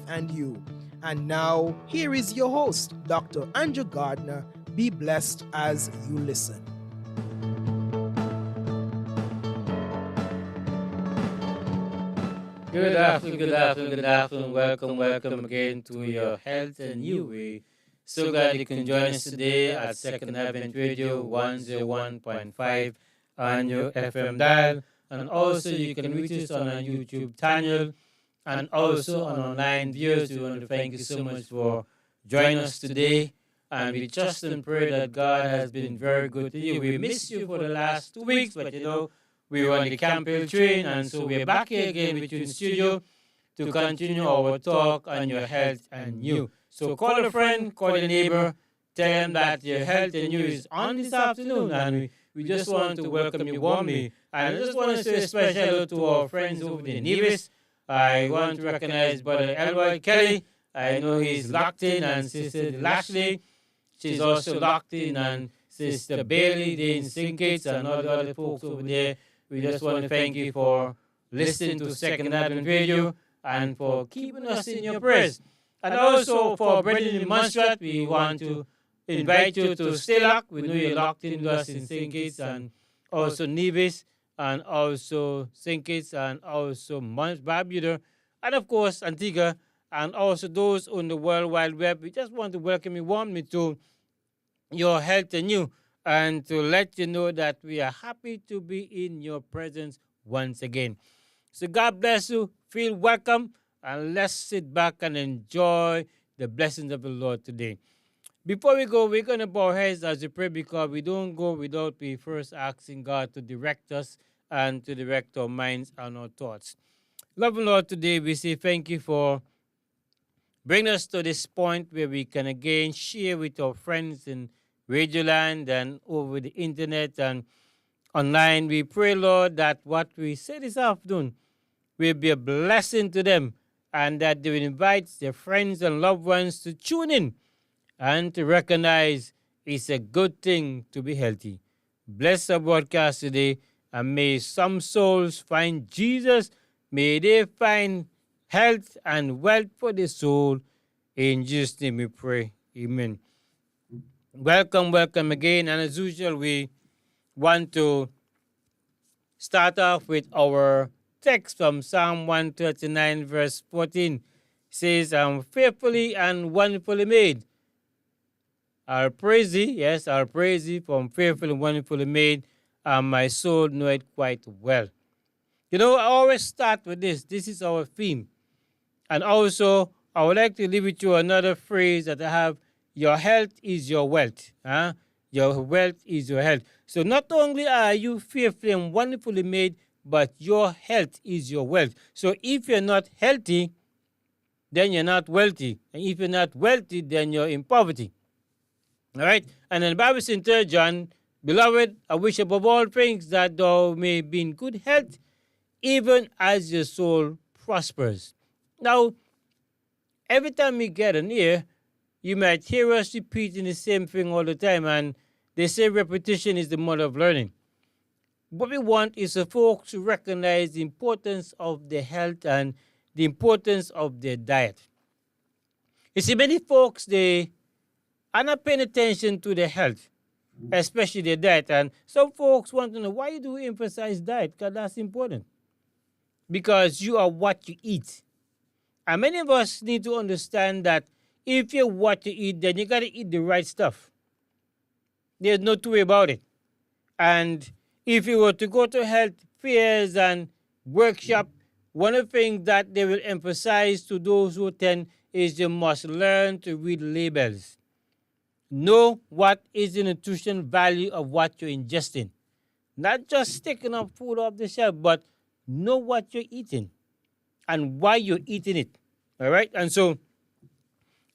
and you. And now, here is your host, Dr. Andrew Gardner. Be blessed as you listen. Good afternoon, good afternoon, good afternoon. Welcome again to your Health and You Way. So glad you can join us today at Second Advent Radio 101.5 on your FM dial. And also you can reach us on our YouTube channel and also on online viewers. We want to thank you so much for joining us today. And we trust and pray that God has been very good to you. We missed you for the last 2 weeks, but we were on the campaign train, and so we're back here again with you in studio to continue our talk on your health and you. So call a friend, call a neighbor, tell them that your health and you is on this afternoon, and we just want to welcome you warmly. And I just want to say a special hello to our friends over in Nevis. I want to recognize Brother Elroy Kelly. I know he's locked in, and Sister Lashley, she's also locked in, and Sister Bailey, Dean Sinkates, and all the other folks over there. We just want to thank you for listening to Second Advent Radio and for keeping us in your prayers. And also for Brendan in Montserrat, we want to invite you to stay locked. We know you're locked in with us in St. Kitts and also Nevis and also St. Kitts and also Barbuda and of course Antigua and also those on the World Wide Web. We just want to welcome you warmly to your health and you, and to let you know that we are happy to be in your presence once again. So God bless you, feel welcome, and let's sit back and enjoy the blessings of the Lord today. Before we go, we're going to bow our heads as we pray, because we don't go without we first asking God to direct us and to direct our minds and our thoughts. Loving Lord, today we say thank you for bringing us to this point where we can again share with our friends in Radioland and over the internet and online. We pray, Lord, that what we say this afternoon will be a blessing to them, and that they will invite their friends and loved ones to tune in and to recognize it's a good thing to be healthy. Bless our broadcast today, and may some souls find Jesus. May they find health and wealth for the soul. In Jesus' name we pray. Amen. Welcome again. And as usual, we want to start off with our text from Psalm 139, verse 14. It says, I'm fearfully and wonderfully made. I'll praise thee, yes, I'll praise thee, from fearfully and wonderfully made, and my soul know it quite well. I always start with this. This is our theme. And also, I would like to leave with you another phrase that I have: your health is your wealth. Your wealth is your health. So not only are you fearfully and wonderfully made, but your health is your wealth. So if you're not healthy, then you're not wealthy. And if you're not wealthy, then you're in poverty. All right? And then the Bible says in 3 John, beloved, I wish above all things that thou may be in good health, even as your soul prospers. Now, every time we get an ear, you might hear us repeating the same thing all the time, and they say repetition is the mother of learning. What we want is for folks to recognize the importance of their health and the importance of their diet. You see, many folks, they are not paying attention to their health, especially their diet. And some folks want to know, why do we emphasize diet? Because that's important. Because you are what you eat. And many of us need to understand that if you're what you eat, then you got to eat the right stuff. There's no two way about it. And if you were to go to health fairs and workshop, one of the things that they will emphasize to those who attend is you must learn to read labels. Know what is the nutrition value of what you're ingesting. Not just sticking up food off the shelf, but know what you're eating and why you're eating it. All right? And so,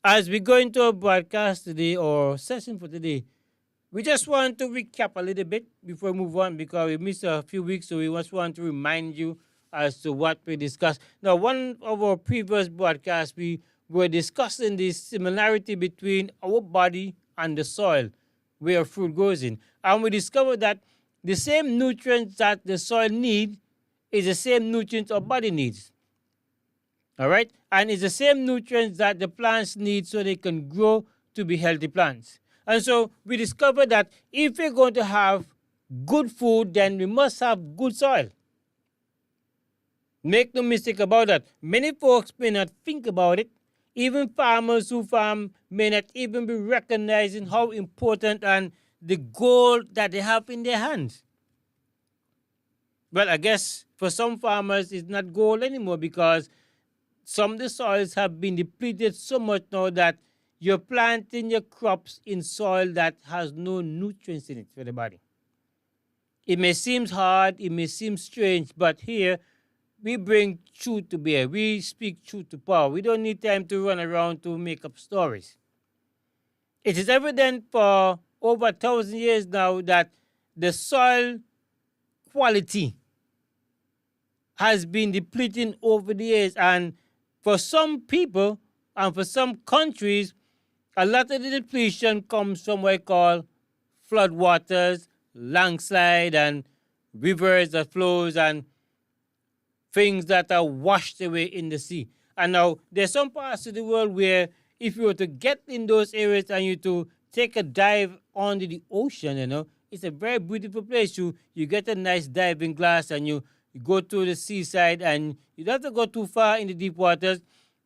as we go into our broadcast today, or session for today, we just want to recap a little bit before we move on, because we missed a few weeks, so we just want to remind you as to what we discussed. Now, one of our previous broadcasts, we were discussing the similarity between our body and the soil where food grows in. And we discovered that the same nutrients that the soil needs is the same nutrients our body needs. All right? And it's the same nutrients that the plants need so they can grow to be healthy plants. And so we discovered that if we're going to have good food, then we must have good soil. Make no mistake about that. Many folks may not think about it. Even farmers who farm may not even be recognizing how important and the goal that they have in their hands. Well, I guess for some farmers it's not gold anymore because some of the soils have been depleted so much now that you're planting your crops in soil that has no nutrients in it for the body. It may seem hard, it may seem strange, but here we bring truth to bear. We speak truth to power. We don't need time to run around to make up stories. It is evident for over 1,000 years now that the soil quality has been depleting over the years, and for some people and for some countries, a lot of the depletion comes from what I call floodwaters, landslide, and rivers that flows and things that are washed away in the sea. And now there's some parts of the world where if you were to get in those areas and you to take a dive under the ocean, it's a very beautiful place. You get a nice diving glass and you go to the seaside, and you don't have to go too far in the deep waters.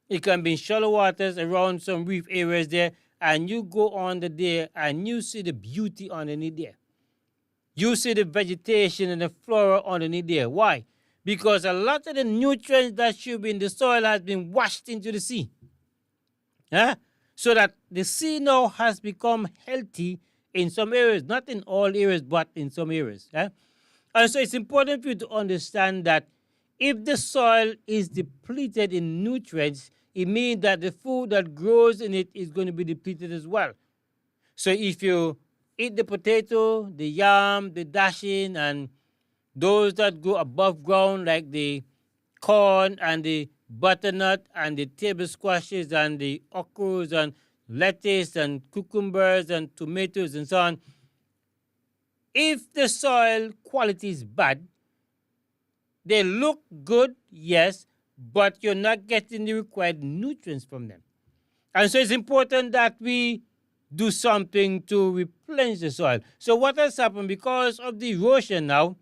It can be in shallow waters around some reef areas there, and you go under there and you see the beauty underneath there. You see the vegetation and the flora underneath there. Why? Because a lot of the nutrients that should be in the soil has been washed into the sea. So that the sea now has become healthy in some areas, not in all areas, but in some areas. And so it's important for you to understand that if the soil is depleted in nutrients, it means that the food that grows in it is going to be depleted as well. So if you eat the potato, the yam, the dashing, and those that grow above ground like the corn and the butternut and the table squashes and the okras and lettuce and cucumbers and tomatoes and so on, if the soil quality is bad, they look good, yes, but you're not getting the required nutrients from them. And so it's important that we do something to replenish the soil. So what has happened because of the erosion now,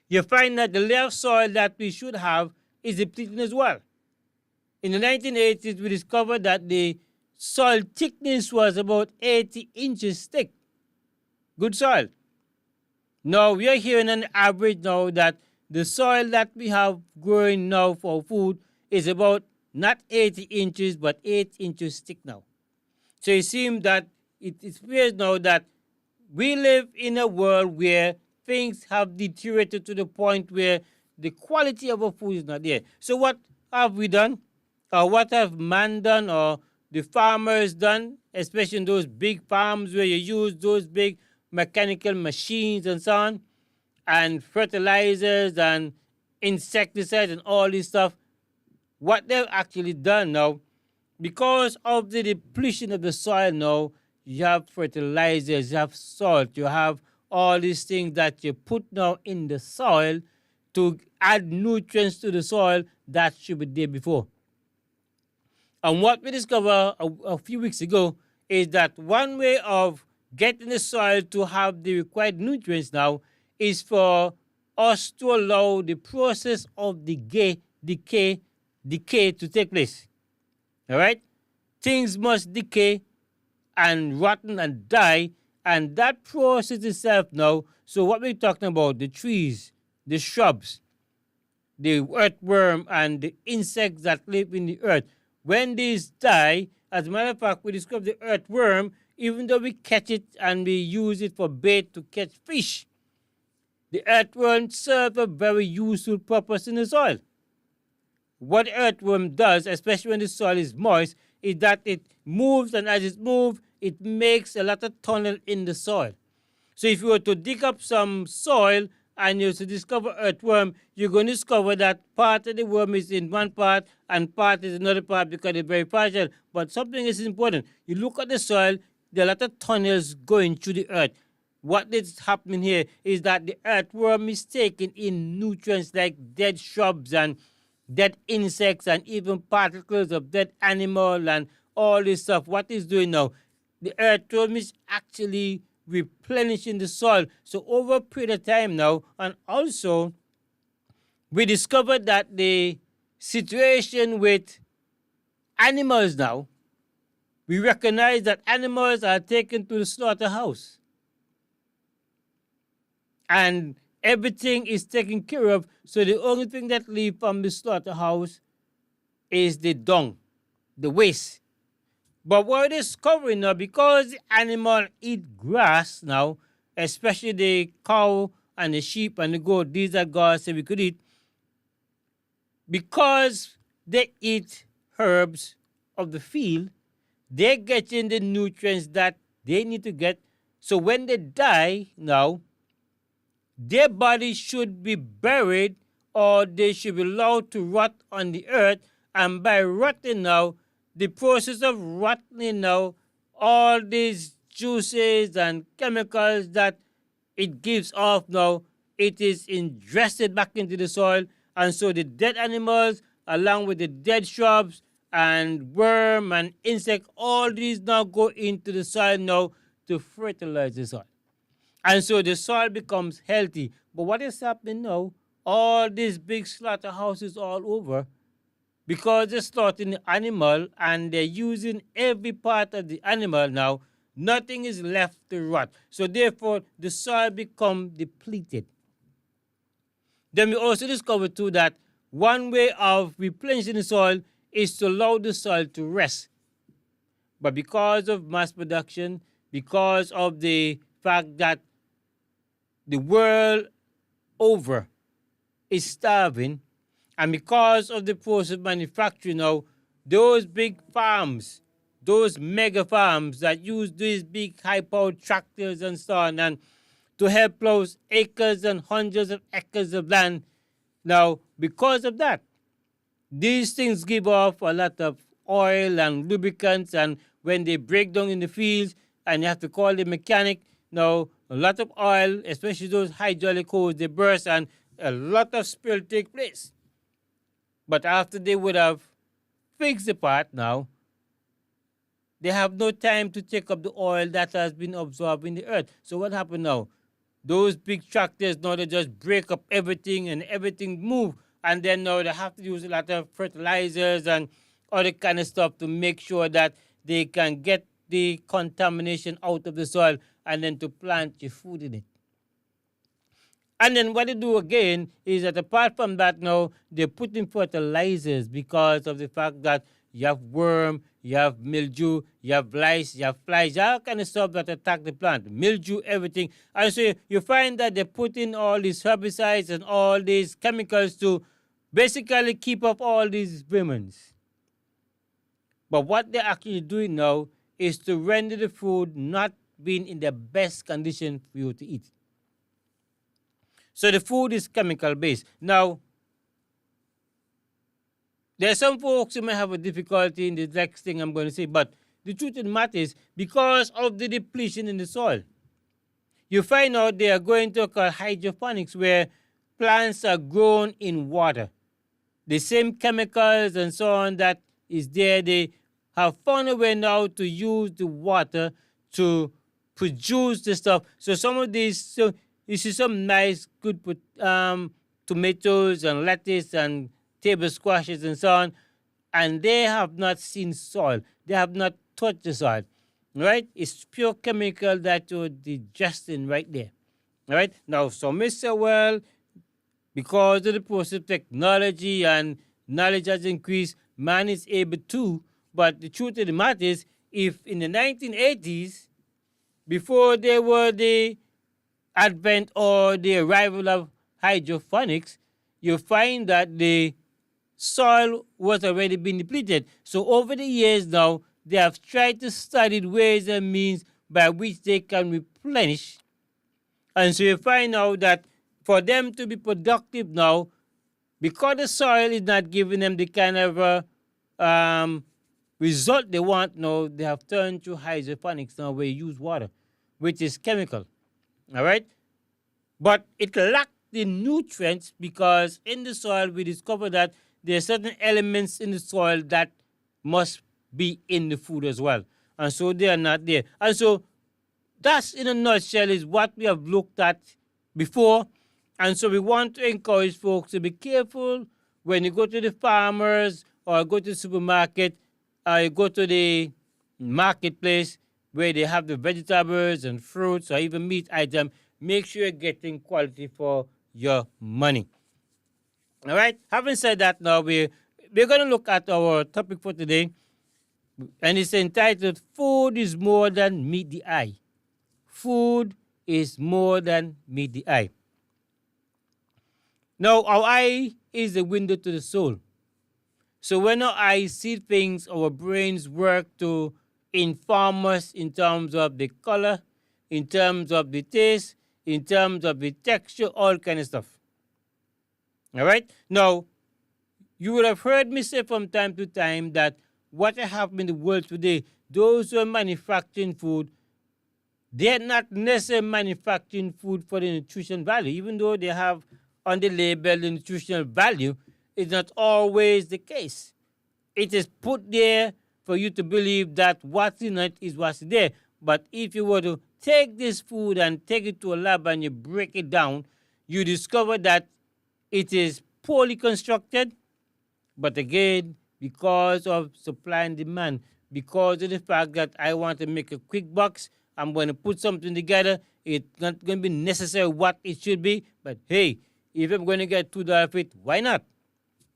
you find that the layer of soil that we should have is depleting as well. In the 1980s, we discovered that the soil thickness was about 80 inches thick. Good soil. Now, we are hearing an average now that the soil that we have growing now for food is about not 80 inches, but 8 inches thick now. So it seems that it appears now that we live in a world where things have deteriorated to the point where the quality of our food is not there. So what have we done? Or what have man done or the farmers done, especially in those big farms where you use those big mechanical machines and so on, and fertilizers and insecticides and all this stuff? What they've actually done now, because of the depletion of the soil now, you have fertilizers, you have salt, you have all these things that you put now in the soil to add nutrients to the soil that should be there before. And what we discovered a few weeks ago is that one way of getting the soil to have the required nutrients now is for us to allow the process of decay to take place. All right? Things must decay and rotten and die, and that process itself now, so what we're talking about, the trees, the shrubs, the earthworm, and the insects that live in the earth, when these die, as a matter of fact, we discovered the earthworm, even though we catch it and we use it for bait to catch fish, the earthworm serves a very useful purpose in the soil. What the earthworm does, especially when the soil is moist, is that it moves, and as it moves, it makes a lot of tunnel in the soil. So if you were to dig up some soil and you to discover earthworm, you're going to discover that part of the worm is in one part and part is another part because it's very fragile. But something is important. You look at the soil, there are a lot of tunnels going through the earth. What is happening here is that the earthworm is taking in nutrients like dead shrubs and dead insects and even particles of dead animal and all this stuff. What it's doing now, the earthworm is actually replenishing the soil. So over a period of time now, and also we discovered that the situation with animals now, we recognize that animals are taken to the slaughterhouse and everything is taken care of. So the only thing that leaves from the slaughterhouse is the dung, the waste. But what we're discovering now, because the animal eat grass now, especially the cow and the sheep and the goat, these are grass that we could eat, because they eat herbs of the field, they're getting the nutrients that they need to get. So when they die now, their body should be buried or they should be allowed to rot on the earth. And by rotting now, the process of rotting now, all these juices and chemicals that it gives off now, it is ingested back into the soil. And so the dead animals, along with the dead shrubs and worm and insect, all these now go into the soil now to fertilize the soil. And so the soil becomes healthy. But what is happening now? All these big slaughterhouses all over, because they're slaughtering the animal and they're using every part of the animal now, nothing is left to rot. So therefore, the soil becomes depleted. Then we also discovered too that one way of replenishing the soil is to allow the soil to rest. But because of mass production, because of the fact that the world over is starving, and because of the process of manufacturing now, those big farms, those mega farms that use these big high-powered tractors and so on, and to help plow acres and hundreds of acres of land, now because of that, these things give off a lot of oil and lubricants, and when they break down in the fields and you have to call the mechanic, now a lot of oil, especially those hydraulic hoses, they burst and a lot of spill take place. But after they would have fixed the part now, they have no time to take up the oil that has been absorbed in the earth. So what happened now? Those big tractors now, they just break up everything and everything move. And then now they have to use a lot of fertilizers and other kind of stuff to make sure that they can get the contamination out of the soil and then to plant your food in it. And then what they do again is that apart from that now, they put in fertilizers because of the fact that you have worm, you have mildew, you have lice, you have flies, all kind of stuff that attack the plant, mildew, everything. And so you find that they put in all these herbicides and all these chemicals to basically keep up all these vermins. But what they're actually doing now is to render the food not being in the best condition for you to eat. So the food is chemical based. Now, there are some folks who may have a difficulty in the next thing I'm going to say, but the truth of the matter is, because of the depletion in the soil, you find out they are going to occur hydroponics, where plants are grown in water. The same chemicals and so on that is there, they have found a way now to use the water to produce the stuff. So some of these, so you see some nice, good tomatoes and lettuce and table squashes and so on, and they have not seen soil. They have not touched the soil, right? It's pure chemical that you're digesting right there, right? Now, some may say, well, because of the process of technology and knowledge has increased, man is able to, but the truth of the matter is, if in the 1980s, before there were the advent or the arrival of hydroponics, you find that the soil was already being depleted. So over the years now, they have tried to study ways and means by which they can replenish. And so you find out that for them to be productive now, because the soil is not giving them the kind of result they want now, they have turned to hydroponics now, where you use water, which is chemical. All right? But it lacked the nutrients, because in the soil we discovered that there are certain elements in the soil that must be in the food as well. And so they are not there. And so that's in a nutshell is what we have looked at before. And so we want to encourage folks to be careful when you go to the farmers or go to the supermarket or you go to the marketplace where they have the vegetables and fruits or even meat items. Make sure you're getting quality for your money. All right. Having said that, now we're going to look at our topic for today, and it's entitled "Food is more than meet the eye." Food is more than meet the eye. Now, our eye is the window to the soul. So when our eyes see things, our brains work to inform us in terms of the color, in terms of the taste, in terms of the texture, all kind of stuff. All right? Now, you would have heard me say from time to time that what happened in the world today, those who are manufacturing food, they're not necessarily manufacturing food for the nutrition value, even though they have on the label the nutritional value. It's not always the case. It is put there for you to believe that what's in it is what's there. But if you were to take this food and take it to a lab and you break it down, you discover that it is poorly constructed. But again, because of supply and demand, because of the fact that I want to make a quick bucks, I'm going to put something together. It's not going to be necessarily what it should be. But hey, if I'm going to get $2 for it, why not?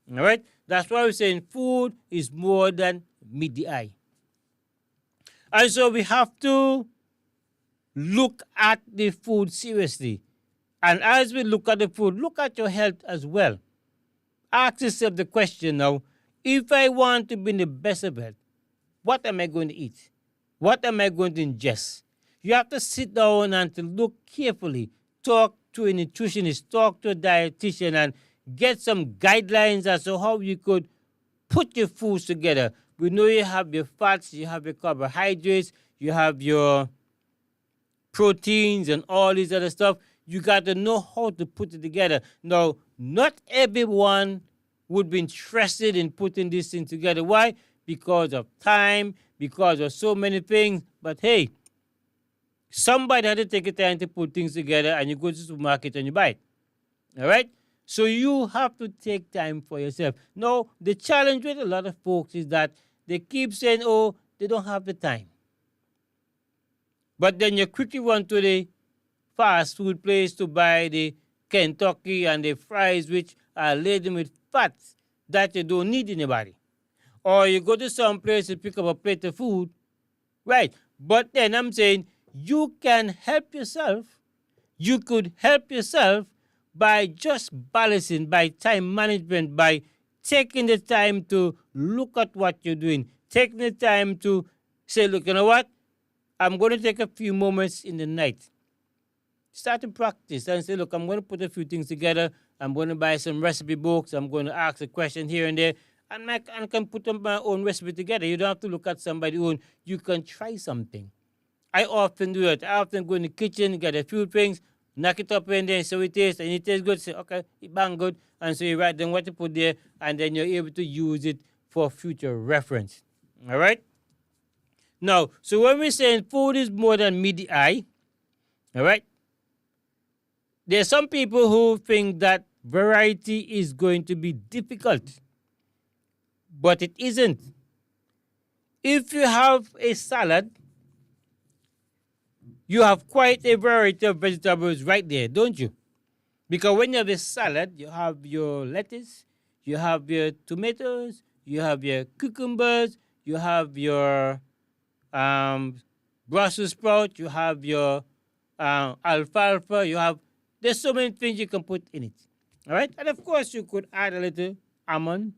All right? That's why we're saying food is more than meet the eye. And so we have to look at the food seriously. And as we look at the food, look at your health as well. Ask yourself the question now, if I want to be in the best of health, what am I going to eat? What am I going to ingest? You have to sit down and to look carefully, talk to a nutritionist, talk to a dietitian, and get some guidelines as to how you could put your foods together. We know you have your fats, you have your carbohydrates, you have your proteins and all this other stuff. You got to know how to put it together. Now, not everyone would be interested in putting this thing together. Why? Because of time, because of so many things. But hey, somebody had to take the time to put things together, and you go to the supermarket and you buy it. All right? So you have to take time for yourself. Now, the challenge with a lot of folks is that they keep saying, oh, they don't have the time. But then you quickly run to the fast food place to buy the Kentucky and the fries, which are laden with fats that you don't need in your body. Or you go to some place to pick up a plate of food, right? But then I'm saying you can help yourself. You could help yourself by just balancing, by time management, by taking the time to look at what you're doing, taking the time to say, look, you know what? I'm going to take a few moments in the night. Start to practice and say, look, I'm going to put a few things together. I'm going to buy some recipe books. I'm going to ask a question here and there. And I can put my own recipe together. You don't have to look at somebody's own. You can try something. I often do it. I often go in the kitchen, get a few things, knock it up in there, so it tastes, and it tastes good. Say, okay, it bang good. And so you write down what to put there, and then you're able to use it for future reference. All right? Now, so when we're saying food is more than meet the eye, all right, there's some people who think that variety is going to be difficult, but it isn't. If you have a salad, you have quite a variety of vegetables right there, don't you? Because when you have a salad, you have your lettuce, you have your tomatoes, you have your cucumbers, you have your Brussels sprout, you have your alfalfa, there's so many things you can put in it. All right? And of course, you could add a little almond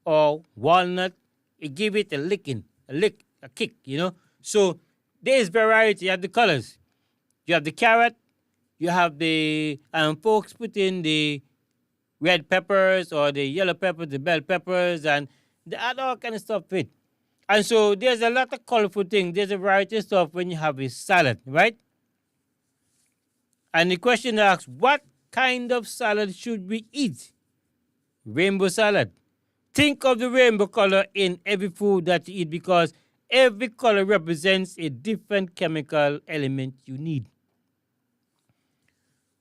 or walnut. It give it a kick, you know. So there's variety. You have the colors. You have the carrot. You have the, folks put in the red peppers or the yellow peppers, the bell peppers, and they add all kind of stuff with. And so there's a lot of colorful things. There's a variety of stuff when you have a salad, right? And the question asks, what kind of salad should we eat? Rainbow salad, Think of the rainbow color in every food that you eat because every color represents a different chemical element you need.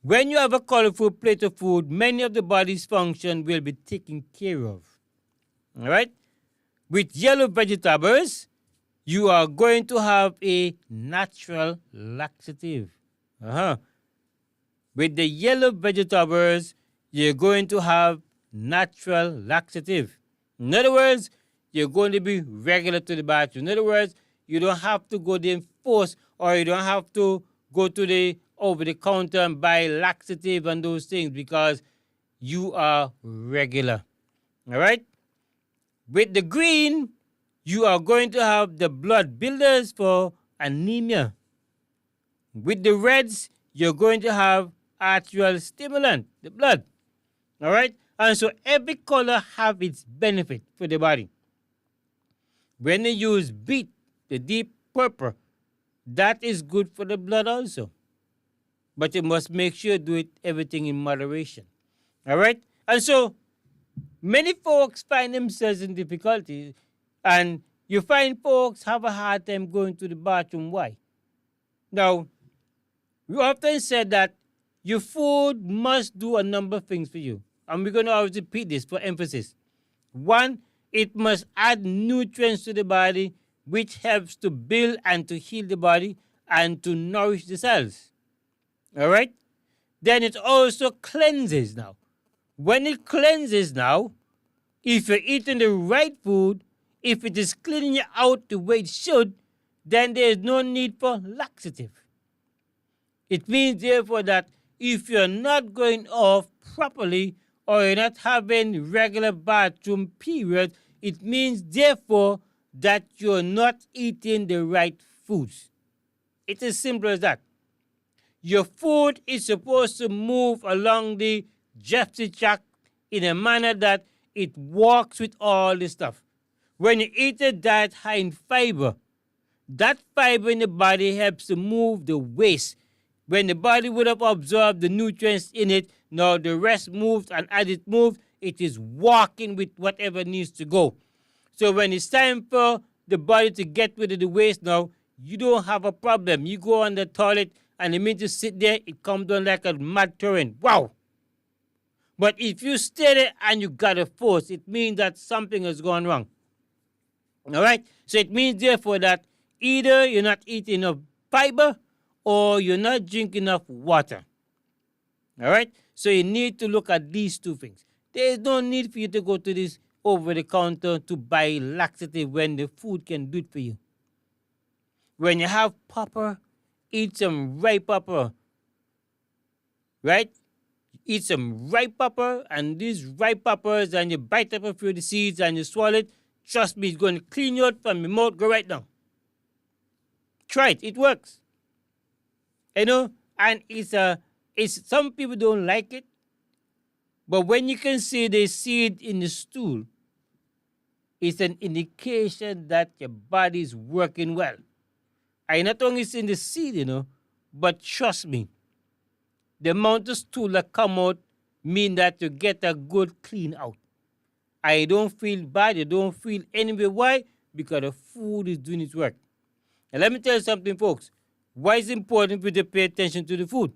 When you have a colorful plate of food, many of the body's functions will be taken care of. All right? With yellow vegetables, you are going to have a natural laxative. Uh-huh. With the yellow vegetables, you're going to have natural laxative. In other words, you're going to be regular to the bathroom. In other words, you don't have to go there force, or you don't have to go to the over the counter and buy laxative and those things because you are regular. All right? With the green, you are going to have the blood builders for anemia. With the reds, you're going to have arterial stimulant, the blood. All right? And so every color have its benefit for the body. When you use beet, the deep purple, that is good for the blood also. But you must make sure you do it everything in moderation. All right? And so many folks find themselves in difficulty, and you find folks have a hard time going to the bathroom. Why? Now, we often said that your food must do a number of things for you. And we're going to always repeat this for emphasis. One, it must add nutrients to the body, which helps to build and to heal the body and to nourish the cells. All right? Then it also cleanses now. When it cleanses now, if you're eating the right food, if it is cleaning you out the way it should, then there is no need for laxative. It means, therefore, that if you're not going off properly or you're not having regular bathroom periods, it means, therefore, that you're not eating the right foods. It's as simple as that. Your food is supposed to move along the digestive tract in a manner that it walks with all this stuff. When you eat a diet high in fiber, that fiber in the body helps to move the waste. When the body would have absorbed the nutrients in it, now the rest moves, and as it moves, it is walking with whatever needs to go. So when it's time for the body to get rid of the waste now, you don't have a problem. You go on the toilet, and the minute you sit there, it comes down like a mad torrent. Wow! But if you stay there and you got a force, it means that something has gone wrong. All right? So it means, therefore, that either you're not eating enough fiber or you're not drinking enough water. All right? So you need to look at these two things. There is no need for you to go to this over the counter to buy laxative when the food can do it for you. When you have pepper, eat some ripe pepper. Right? Eat some ripe pepper, and these ripe peppers, and you bite up a few of the seeds and you swallow it. Trust me, it's going to clean you out from your mouth. Go right now. Try it. It works. You know, and it's some people don't like it, but when you can see the seed in the stool, it's an indication that your body is working well. And not only it's in the seed, you know, but trust me, the amount of stool that come out mean that you get a good clean out. I don't feel bad. You don't feel anyway. Why? Because the food is doing its work. And let me tell you something, folks. Why is it important for you to pay attention to the food?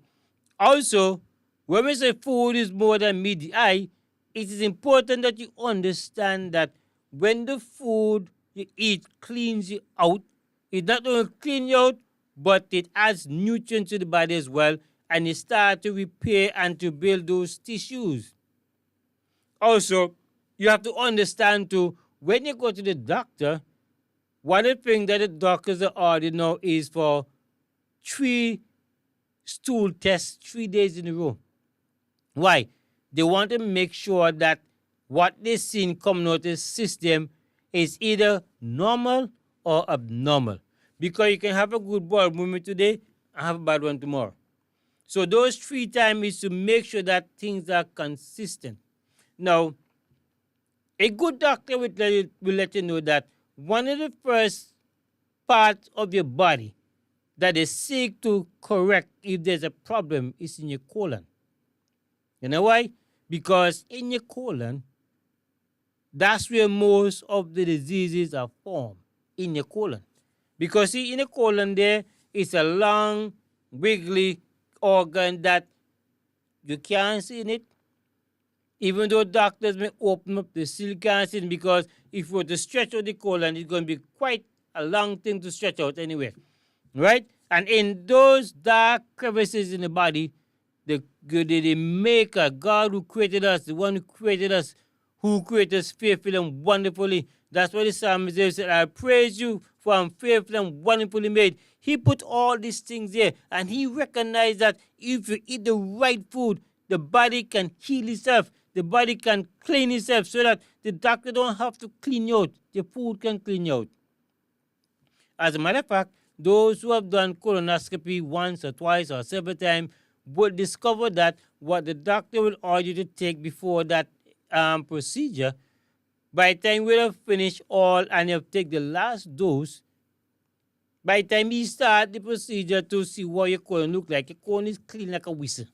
Also, when we say food is more than meet the eye, it is important that you understand that when the food you eat cleans you out, it not only cleans you out, but it adds nutrients to the body as well, and it starts to repair and to build those tissues. Also, you have to understand too, when you go to the doctor, one of the things that the doctors are already know is for 3 stool tests 3 days in a row. Why? They want to make sure that what they see coming out of the system is either normal or abnormal. Because you can have a good bowel movement today and have a bad one tomorrow. So those 3 times is to make sure that things are consistent. Now, a good doctor will let you know that one of the first parts of your body that they seek to correct if there's a problem is in your colon. You know why? Because in your colon, That's where most of the diseases are formed, in your colon. Because see, in the colon there is a long, wiggly organ that you can't see in it. Even though doctors may open up, they still can't see it, because if you were to stretch out the colon, it's going to be quite a long thing to stretch out anyway. Right? And in those dark crevices in the body, the maker, God who created us, the one who created us fearfully and wonderfully. That's what the psalmist said, I praise you for I'm fearfully and wonderfully made. He put all these things there, and he recognized that if you eat the right food, the body can heal itself. The body can clean itself, so that the doctor don't have to clean you out. The food can clean you out. As a matter of fact, those who have done colonoscopy once or twice or several times will discover that what the doctor will order you to take before that procedure, by the time we have finished all and you have taken the last dose, by the time he start the procedure to see what your colon look like, your colon is clean like a whistle.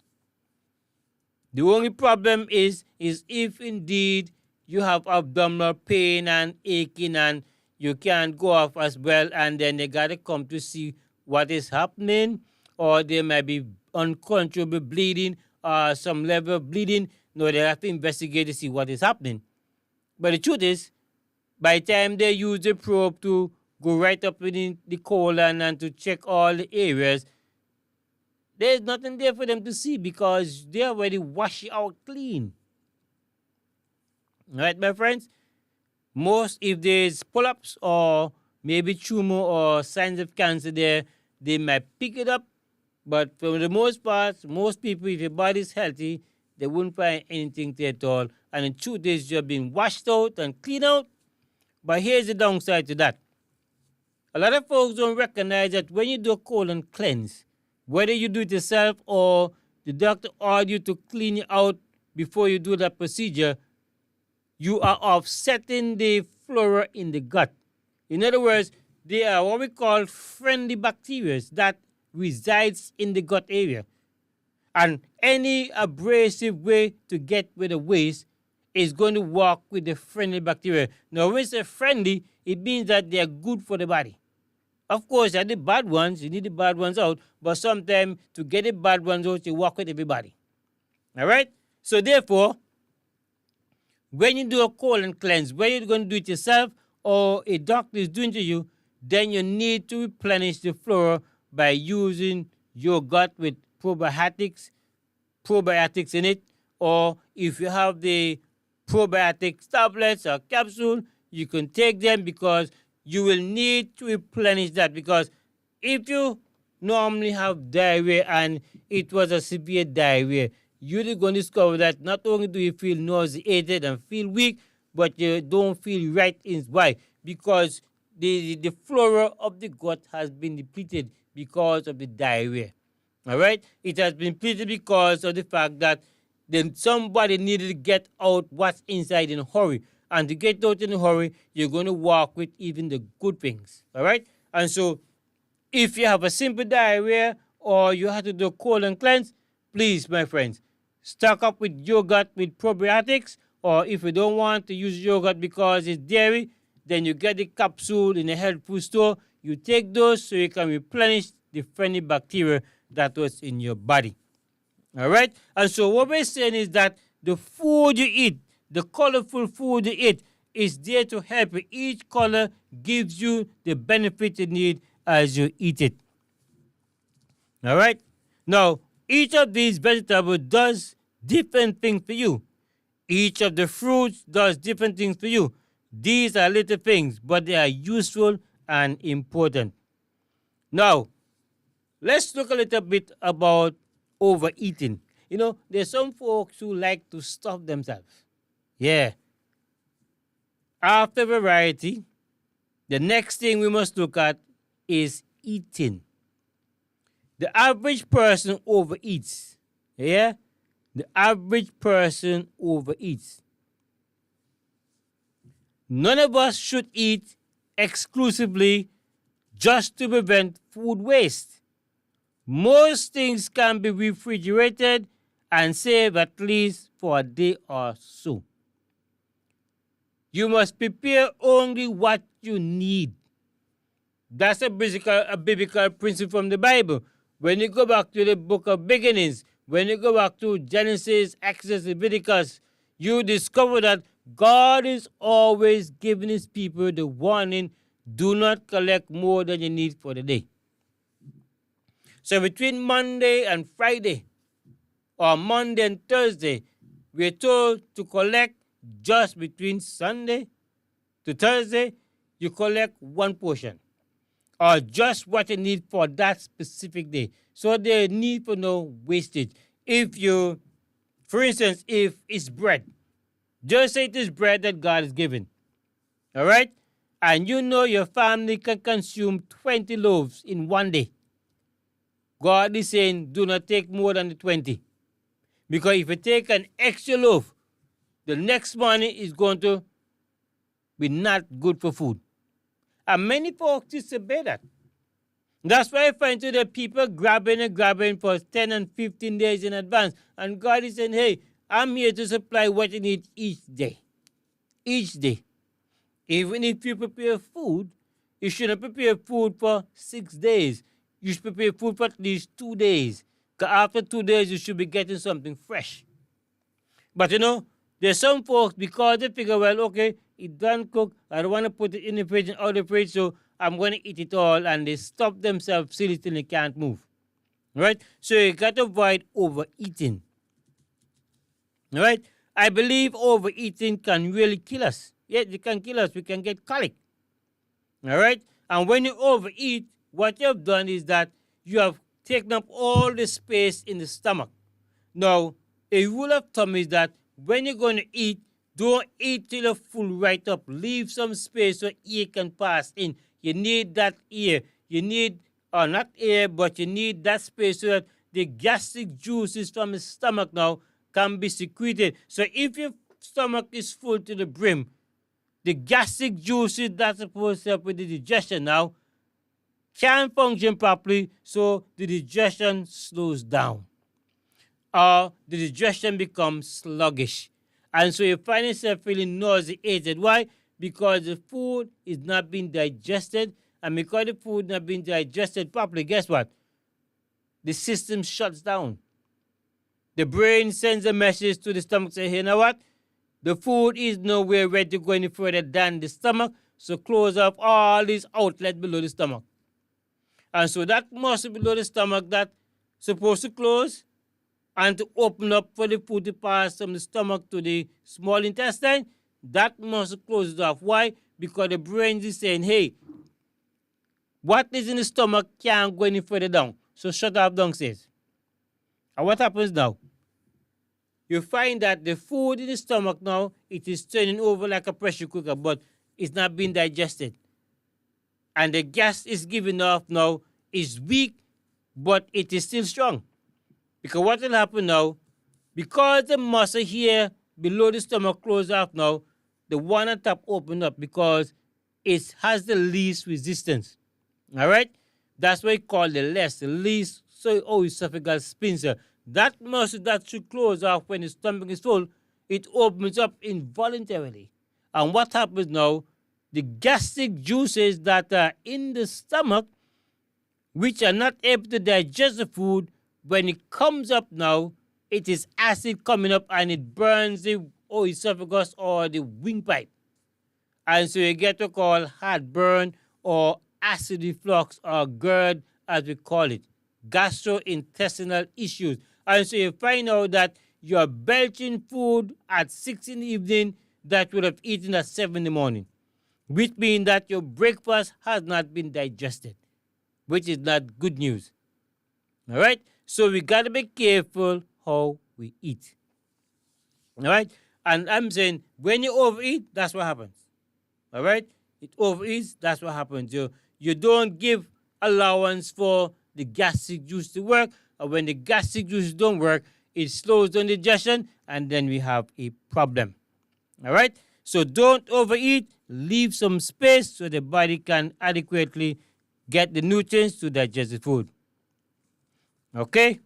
The only problem is if indeed you have abdominal pain and aching and you can't go off as well, and then they got to come to see what is happening, or there might be uncontrollable bleeding or some level of bleeding. No, they have to investigate to see what is happening. But the truth is, by the time they use the probe to go right up within the colon and to check all the areas, there's nothing there for them to see, because they already wash it out clean. Right, my friends? Most, if there's polyps or maybe tumor or signs of cancer there, they might pick it up. But for the most part, most people, if your body is healthy, they wouldn't find anything there at all. And the truth is, you're being washed out and cleaned out. But here's the downside to that. A lot of folks don't recognize that when you do a colon cleanse, whether you do it yourself or the doctor orders you to clean you out before you do that procedure, you are offsetting the flora in the gut. In other words, they are what we call friendly bacteria that resides in the gut area. And any abrasive way to get rid of waste is going to work with the friendly bacteria. Now, when we say friendly, it means that they are good for the body. Of course, there are the bad ones. You need the bad ones out. But sometimes to get the bad ones out, you work with everybody. All right? So therefore, when you do a colon cleanse, whether you're going to do it yourself or a doctor is doing it to you, then you need to replenish the flora by using your gut with probiotics in it, or if you have the probiotics tablets or capsule, you can take them, because you will need to replenish that. Because if you normally have diarrhea and it was a severe diarrhea, you're going to discover that not only do you feel nauseated and feel weak, but you don't feel right. Why? Because the flora of the gut has been depleted because of the diarrhea. All right? It has been depleted because of the fact that then somebody needed to get out what's inside in a hurry. And to get out in a hurry, you're going to walk with even the good things. All right? And so, if you have a simple diarrhea or you have to do a colon cleanse, please, my friends, stock up with yogurt with probiotics. Or if you don't want to use yogurt because it's dairy, then you get the capsule in a health food store. You take those so you can replenish the friendly bacteria that was in your body. All right? And so what we're saying is that the food you eat, the colorful food you eat, is there to help you. Each color gives you the benefit you need as you eat it. All right? Now, each of these vegetables does different things for you. Each of the fruits does different things for you. These are little things, but they are useful and important. Now, let's look a little bit about overeating. You know, there's some folks who like to stuff themselves. Yeah. After variety, the next thing we must look at is eating. The average person overeats. Yeah? The average person overeats. None of us should eat exclusively just to prevent food waste. Most things can be refrigerated and saved at least for a day or so. You must prepare only what you need. That's a biblical principle from the Bible. When you go back to the book of beginnings, when you go back to Genesis, Exodus, Leviticus, you discover that God is always giving his people the warning, do not collect more than you need for the day. So between Monday and Friday, or Monday and Thursday, we're told to collect just between Sunday to Thursday, you collect one portion, or just what you need for that specific day. So there need for no wastage. If you, for instance, if it's bread, just say it is bread that God has given, all right? And you know your family can consume 20 loaves in one day. God is saying, do not take more than the 20. Because if you take an extra loaf, the next morning is going to be not good for food. And many folks disobey that. That's why I find today people grabbing and grabbing for 10 and 15 days in advance. And God is saying, hey, I'm here to supply what you need each day. Each day. Even if you prepare food, you shouldn't prepare food for 6 days. You should prepare food for at least 2 days. Because after 2 days, you should be getting something fresh. But you know, there's some folks, because they figure, well, okay, it done cook, I don't want to put it in the fridge and out of the fridge, so I'm going to eat it all, and they stop themselves silly till they can't move. Right? So you got to avoid overeating. Right? I believe overeating can really kill us. Yes, it can kill us. We can get colic. All right? And when you overeat, what you have done is that you have taken up all the space in the stomach. Now, a rule of thumb is that when you're going to eat, don't eat till you're full right up. Leave some space so air can pass in. You need that air. You need, or not air, but you need that space so that the gastric juices from the stomach now can be secreted. So if your stomach is full to the brim, the gastric juices that's supposed to help with the digestion now can't function properly, so the digestion slows down. Or the digestion becomes sluggish. And so you find yourself feeling nauseated. Why? Because the food is not being digested. And because the food is not being digested properly, guess what? The system shuts down. The brain sends a message to the stomach saying, hey, you know what? The food is nowhere ready to go any further than the stomach, so close up all these outlets below the stomach. And so that muscle below the stomach that's supposed to close and to open up for the food to pass from the stomach to the small intestine, that muscle closes off. Why? Because the brain is saying, hey, what is in the stomach can't go any further down. So shut up downstairs. And what happens now? You find that the food in the stomach now, it is turning over like a pressure cooker, but it's not being digested. And the gas is giving off now is weak, but it is still strong. Because what will happen now, because the muscle here below the stomach closed off now, the one on top open up because it has the least resistance. All right? That's why it's called the least esophageal sphincter. That muscle that should close off when the stomach is full, it opens up involuntarily. And what happens now, the gastric juices that are in the stomach, which are not able to digest the food, when it comes up now, it is acid coming up and it burns the esophagus or the windpipe. And so you get to call heartburn or acid reflux or GERD as we call it, gastrointestinal issues. And so you find out that you're belching food at 6 in the evening that you would have eaten at 7 in the morning, which means that your breakfast has not been digested, which is not good news. All right? So we got to be careful how we eat. All right? And I'm saying when you overeat, that's what happens. All right? It overeats, that's what happens. You don't give allowance for the gastric juice to work. And when the gastric juice don't work, it slows down digestion, and then we have a problem. All right? So don't overeat. Leave some space so the body can adequately get the nutrients to digest the food. Okay?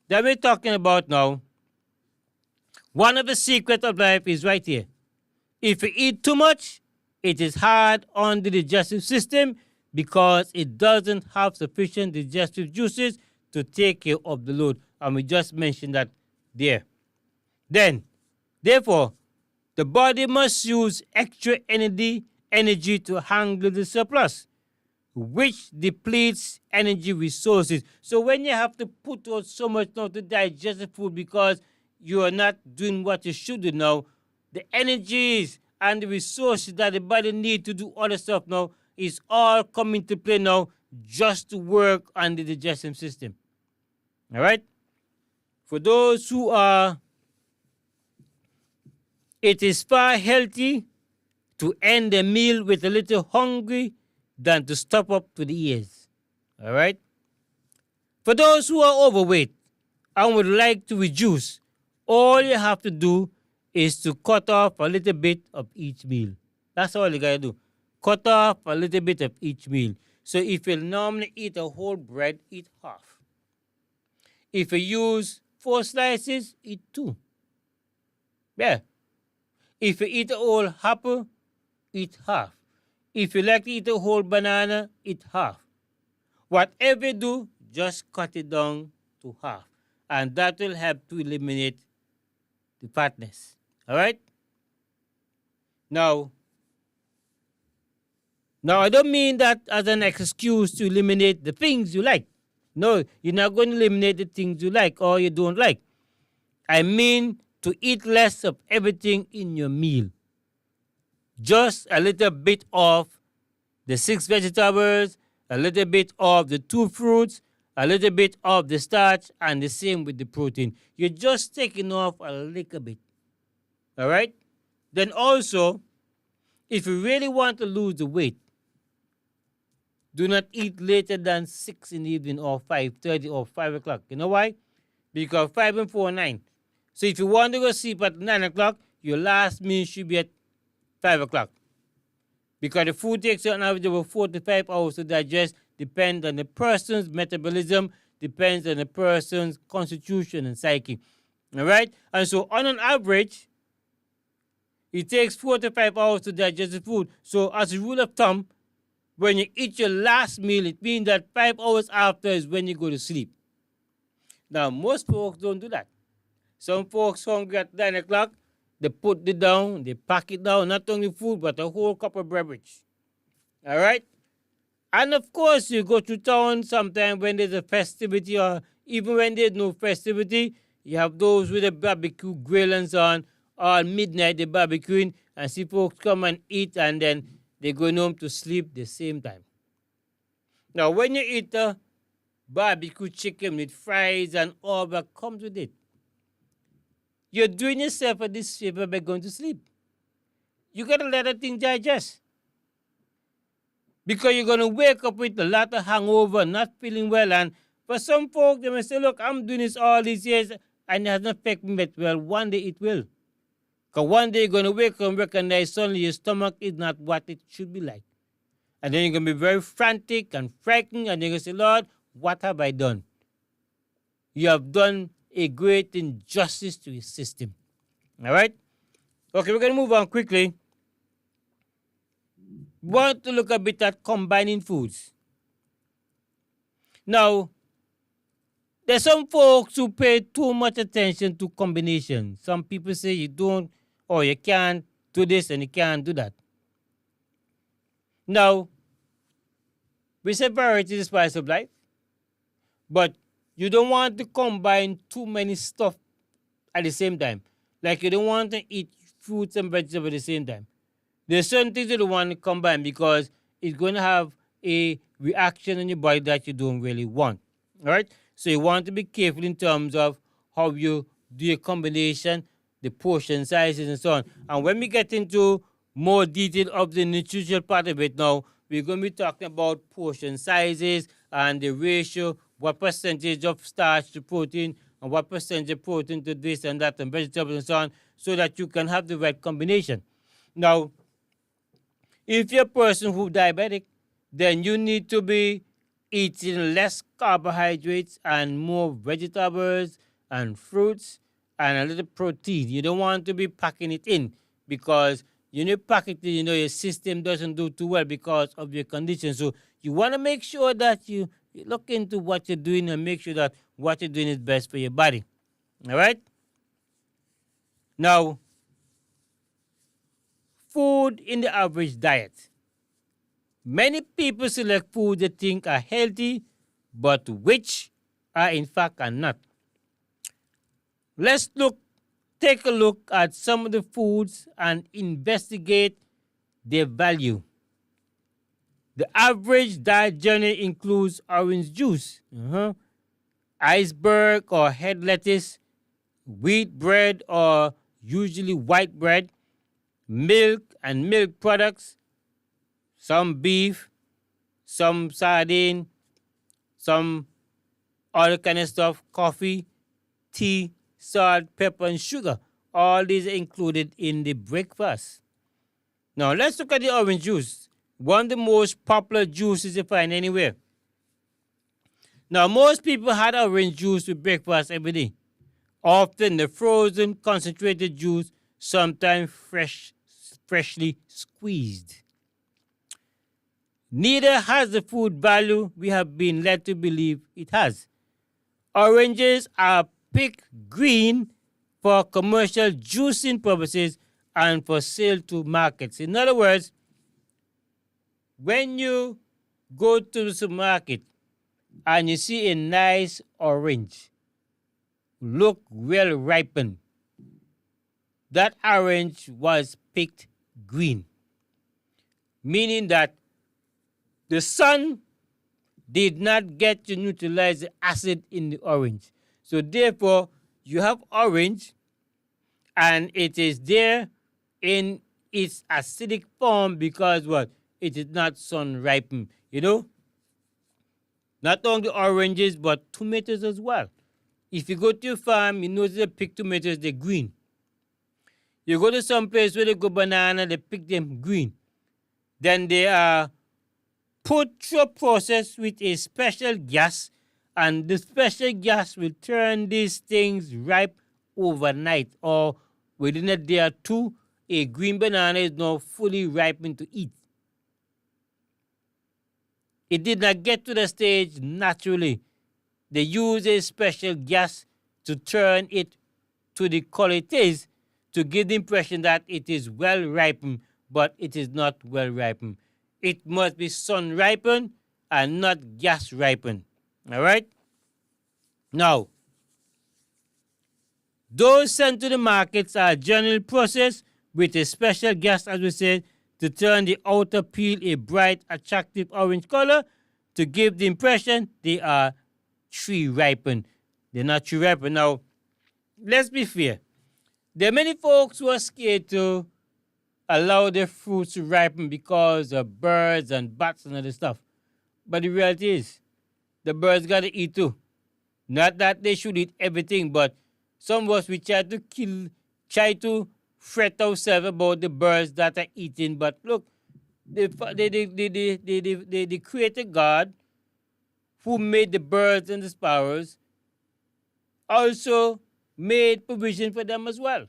Then we're talking about now, one of the secrets of life is right here. If you eat too much, it is hard on the digestive system because it doesn't have sufficient digestive juices to take care of the load. And we just mentioned that there. Then, therefore, the body must use extra energy to handle the surplus, which depletes energy resources. So when you have to put out so much now to digest the food because you are not doing what you should do now, the energies and the resources that the body need to do other stuff now is all coming to play now just to work on the digestion system. All right? For those who are, it is far healthy to end a meal with a little hungry than to stop up to the ears. All right? For those who are overweight and would like to reduce, all you have to do is to cut off a little bit of each meal. That's all you gotta do. Cut off a little bit of each meal. So if you normally eat a whole bread, eat half. If you use 4 slices, eat 2. Yeah. If you eat a whole apple, eat half. If you like to eat a whole banana, eat half. Whatever you do, just cut it down to half. And that will help to eliminate the fatness. All right? Now, I don't mean that as an excuse to eliminate the things you like. No, you're not going to eliminate the things you like or you don't like. I mean to eat less of everything in your meal. Just a little bit of the 6 vegetables, a little bit of the 2 fruits, a little bit of the starch, and the same with the protein. You're just taking off a little bit. All right? Then also, if you really want to lose the weight, do not eat later than 6 in the evening or 5:30 or 5 o'clock. You know why? Because 5 and 4 are 9. So if you want to go sleep at 9 o'clock, your last meal should be at 5 o'clock. Because the food takes on average over 4 to 5 hours to digest, depends on the person's metabolism, depends on the person's constitution and psyche. All right? And so on an average, it takes 4 to 5 hours to digest the food. So as a rule of thumb, when you eat your last meal, it means that 5 hours after is when you go to sleep. Now, most folks don't do that. Some folks hungry at 9 o'clock, they put it down, they pack it down, not only food, but a whole cup of beverage. All right? And of course, you go to town sometime when there's a festivity or even when there's no festivity, you have those with a barbecue grill and so on, or midnight they're barbecuing, and see folks come and eat and then they're going home to sleep the same time. Now, when you eat a barbecue chicken with fries and all that comes with it, you're doing yourself a disfavor by going to sleep. You gotta let that thing digest. Because you're gonna wake up with a lot of hangover, not feeling well. And for some folks, they may say, look, I'm doing this all these years and it hasn't affected me that well. One day it will. Because one day you're gonna wake up and recognize suddenly your stomach is not what it should be like. And then you're gonna be very frantic and frightened, and you're gonna say, Lord, what have I done? You have done a great injustice to his system. All right? Okay, we're going to move on quickly. We want to look a bit at combining foods. Now, there's some folks who pay too much attention to combination. Some people say you don't, or you can't do this and you can't do that. Now, we say variety is the spice of life, but you don't want to combine too many stuff at the same time. Like you don't want to eat fruits and vegetables at the same time. There's certain things you don't want to combine because it's going to have a reaction in your body that you don't really want. All right? So you want to be careful in terms of how you do your combination, the portion sizes and so on. And when we get into more detail of the nutritional part of it now, we're going to be talking about portion sizes and the ratio, what percentage of starch to protein, and what percentage of protein to this and that, and vegetables and so on, so that you can have the right combination. Now, if you're a person who's diabetic, then you need to be eating less carbohydrates and more vegetables and fruits and a little protein. You don't want to be packing it in because you know, practically, you know, your system doesn't do too well because of your condition. So you want to make sure that you look into what you're doing and make sure that what you're doing is best for your body. All right. Now, food in the average diet. Many people select food they think are healthy, but which are in fact are not. Let's take a look at some of the foods and investigate their value. The average diet generally includes orange juice, iceberg or head lettuce, wheat bread or usually white bread, milk and milk products, some beef, some sardine, some other kind of stuff, coffee, tea, salt, pepper, and sugar. All these are included in the breakfast. Now let's look at the orange juice, one of the most popular juices you find anywhere. Now most people had orange juice with breakfast every day. Often the frozen concentrated juice, sometimes freshly squeezed. Neither has the food value we have been led to believe it has. Oranges are picked green for commercial juicing purposes and for sale to markets. In other words, when you go to the supermarket and you see a nice orange, look well ripened, that orange was picked green, meaning that the sun did not get to neutralize the acid in the orange. So therefore, you have orange and it is there in its acidic form because what? It is not sun ripened. You know? Not only oranges, but tomatoes as well. If you go to your farm, you notice they pick tomatoes, they're green. You go to some place where they go banana, they pick them green. Then they are put through a process with a special gas, and the special gas will turn these things ripe overnight or within a day or two. A green banana is now fully ripened to eat. It did not get to the stage naturally. They use a special gas to turn it to the color it is to give the impression that it is well ripened, but it is not well ripened. It must be sun ripened and not gas ripened. All right? Now, those sent to the markets are generally processed with a special gas, as we said, to turn the outer peel a bright, attractive orange color to give the impression they are tree ripened. They're not tree ripened. Now, let's be fair. There are many folks who are scared to allow their fruits to ripen because of birds and bats and other stuff. But the reality is, the birds got to eat too. Not that they should eat everything, but some of us, we try to fret ourselves about the birds that are eating. But look, the creator God who made the birds and the sparrows also made provision for them as well.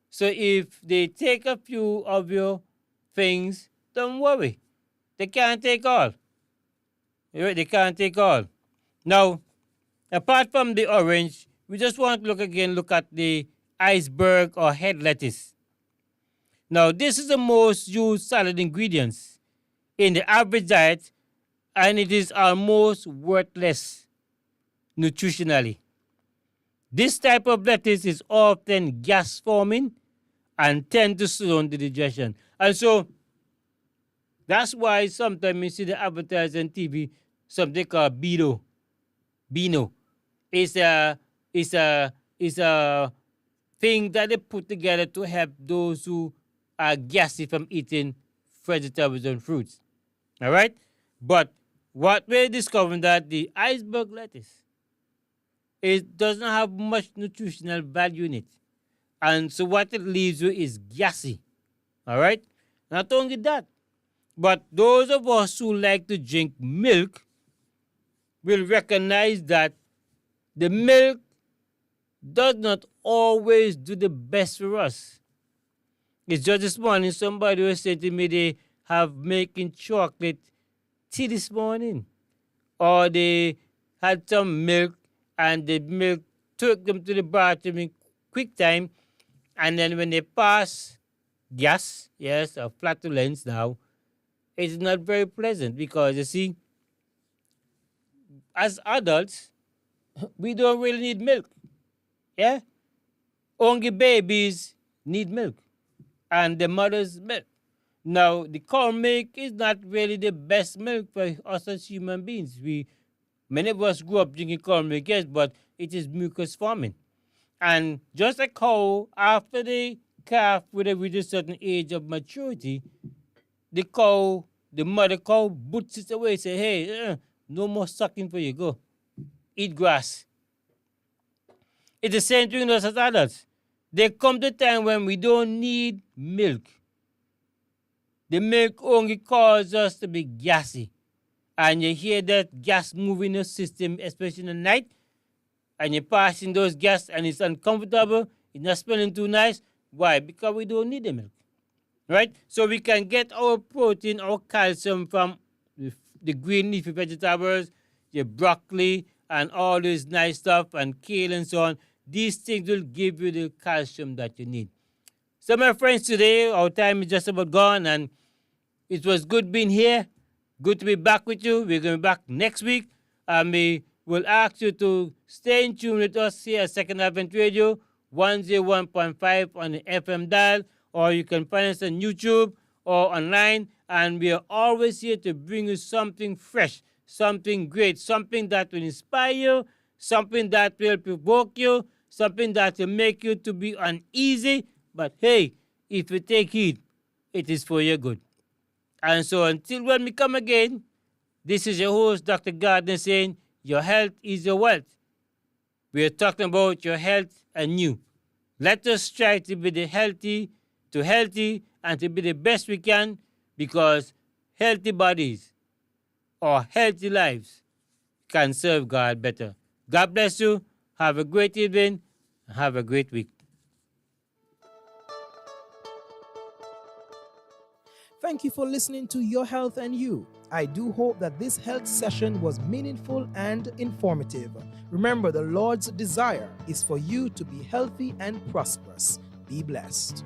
So if they take a few of your things, don't worry. They can't take all. They can't take all. Now, apart from the orange, we just want to look at the iceberg or head lettuce. Now, this is the most used salad ingredients in the average diet, and it is almost worthless nutritionally. This type of lettuce is often gas forming and tend to slow down the digestion. And so that's why sometimes you see the advertising on TV, something called Beano. It's a thing that they put together to help those who are gassy from eating vegetables and fruits. All right? But what we're discovering that the iceberg lettuce, it doesn't have much nutritional value in it. And so what it leaves you is gassy. All right? Not only that, but those of us who like to drink milk will recognize that the milk does not always do the best for us. It's just this morning somebody was saying to me they have making chocolate tea this morning. Or they had some milk and the milk took them to the bathroom in quick time. And then when they pass gas, yes, or flatulence now, it's not very pleasant because you see, as adults, we don't really need milk. Yeah? Only babies need milk and the mother's milk. Now, the cow milk is not really the best milk for us as human beings. Many of us grew up drinking cow milk, yes, but it is mucus forming. And just a cow, after the calf with a certain age of maturity, the cow, the mother cow, boots it away, say, hey, no more sucking for you, go. Eat grass. It's the same thing with us as adults. There comes a time when we don't need milk. The milk only causes us to be gassy. And you hear that gas moving in your system, especially in the night, and you're passing those gas and it's uncomfortable, it's not smelling too nice. Why? Because we don't need the milk. Right? So we can get our protein, our calcium from the green leafy vegetables, your broccoli, and all this nice stuff, and kale and so on. These things will give you the calcium that you need. So, my friends, today our time is just about gone, and it was good being here. Good to be back with you. We're going to be back next week, and we will ask you to stay in tune with us here at Second Advent Radio, 101.5 on the FM dial, or you can find us on YouTube or online, and we are always here to bring you something fresh, something great, something that will inspire you, something that will provoke you, something that will make you to be uneasy. But hey, if you take heed, it is for your good. And so until when we come again, this is your host, Dr. Gardner, saying your health is your wealth. We are talking about your health and you. Let us try to be healthy, and to be the best we can, because healthy bodies or healthy lives can serve God better. God bless you. Have a great evening. Have a great week. Thank you for listening to Your Health and You. I do hope that this health session was meaningful and informative. Remember, the Lord's desire is for you to be healthy and prosperous. Be blessed.